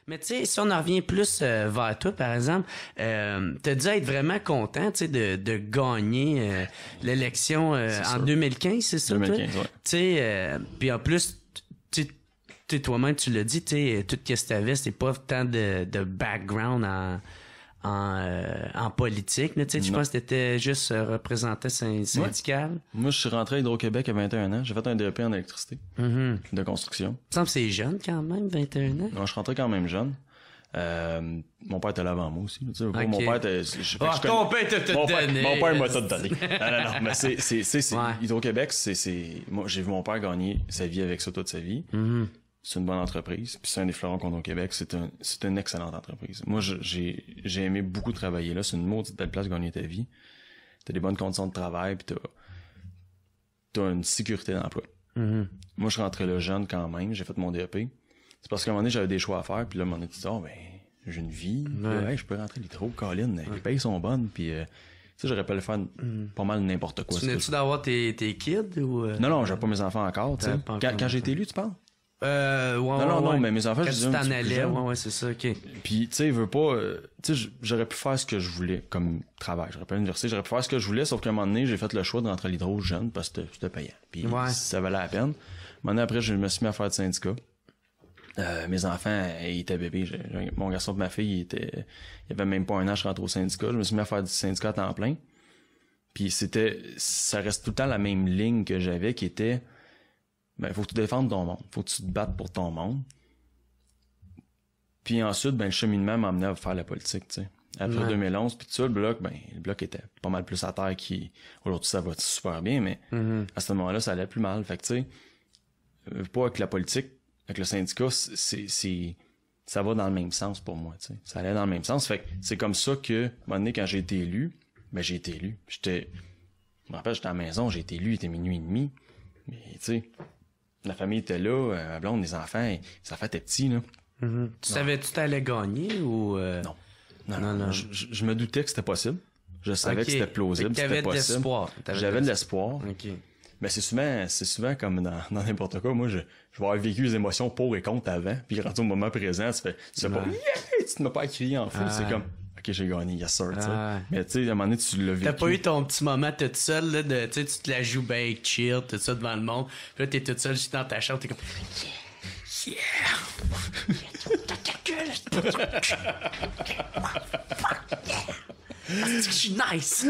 Mais tu sais, si on en revient plus vers toi, par exemple, t'as dû être vraiment content, tu sais, de gagner l'élection en 2015, c'est ça, 2015, toi? ouais. Tu sais, puis en plus, toi-même, tu l'as dit, tu sais, tout ce que t'avais, c'est pas tant de background en politique, là, tu sais, je pense que t'étais juste représentant syndical. Moi, je suis rentré à Hydro-Québec à 21 ans. J'ai fait un DEP en électricité de construction. Il me semble que c'est jeune quand même, 21 ans. Non, je suis rentré quand même jeune. Mon père était là avant moi aussi. Tu sais, Okay. Mon père était... Ton père t'a donné. Mon père m'a tout donné. Non, mais c'est Ouais. Hydro-Québec, moi, j'ai vu mon père gagner sa vie avec ça toute sa vie. C'est une bonne entreprise. Puis c'est un des fleurons qu'on a au Québec. C'est une excellente entreprise. Moi, j'ai aimé beaucoup travailler là. C'est une maudite belle place de gagner ta vie. T'as des bonnes conditions de travail, puis t'as une sécurité d'emploi. Moi, je suis rentré là jeune quand même. J'ai fait mon DEP. C'est parce qu'à un moment donné, j'avais des choix à faire. Puis là, à un moment donné, tu dis, oh, ben, j'ai une vie. Puis là, hey, je peux rentrer l'hydro, Colin. Les payes sont bonnes. Puis, tu sais, j'aurais pu le faire pas mal n'importe quoi. Tu venais-tu d'avoir tes kids ou... Non, j'avais pas mes enfants encore, tu sais. Quand j'ai été élu, tu parles? Non, mais mes enfants, quand je tu disais un t'en petit peu allais, jeune. ouais, c'est ça, ok. Puis, tu sais, j'aurais pu faire ce que je voulais comme travail. J'aurais pu à l'université, j'aurais pu faire ce que je voulais, sauf qu'à un moment donné, j'ai fait le choix de rentrer à l'hydro jeune parce que c'était payant. Puis, ça valait la peine. À un moment donné, après, je me suis mis à faire du syndicat. Mes enfants, ils étaient bébés. Mon garçon et ma fille, il avait même pas un an, je rentre au syndicat. Je me suis mis à faire du syndicat à temps plein. Puis ça reste tout le temps la même ligne que j'avais qui était, ben, faut que tu défendes ton monde. Faut que tu te battes pour ton monde. Puis ensuite, ben, le cheminement m'a amené à faire la politique, tu sais. Après 2011, puis tout ça, le bloc était pas mal plus à terre aujourd'hui, ça va super bien, mais à ce moment-là, ça allait plus mal. Fait que, tu sais, pas avec la politique, avec le syndicat, ça va dans le même sens pour moi, tu sais. Ça allait dans le même sens. Fait que c'est comme ça que, à un moment donné, quand j'ai été élu, ben, j'ai été élu. Je me rappelle, j'étais à la maison, j'ai été élu, il était 12:30. Mais, tu sais, la famille était là, la blonde, les enfants, les enfants étaient petits, là. Tu savais-tu t'allais gagner ou... Non. Je me doutais que c'était possible. Je savais que c'était plausible, c'était possible. J'avais de l'espoir. OK. Mais c'est souvent comme dans n'importe quoi. Moi, je vais avoir vécu les émotions pour et contre avant, puis rendu au moment présent, tu fais pas, yeah! Tu te mets pas à crier en fou, c'est comme, ok, j'ai gagné, yes sir, tu sais. Mais tu sais, à un moment donné, tu l'as vécu. T'as pas eu ton petit moment toute seule, là, tu sais, tu te la joues bien chill, tout ça devant le monde, puis là, t'es toute seule juste dans ta chambre, t'es comme, yeah! Je suis nice!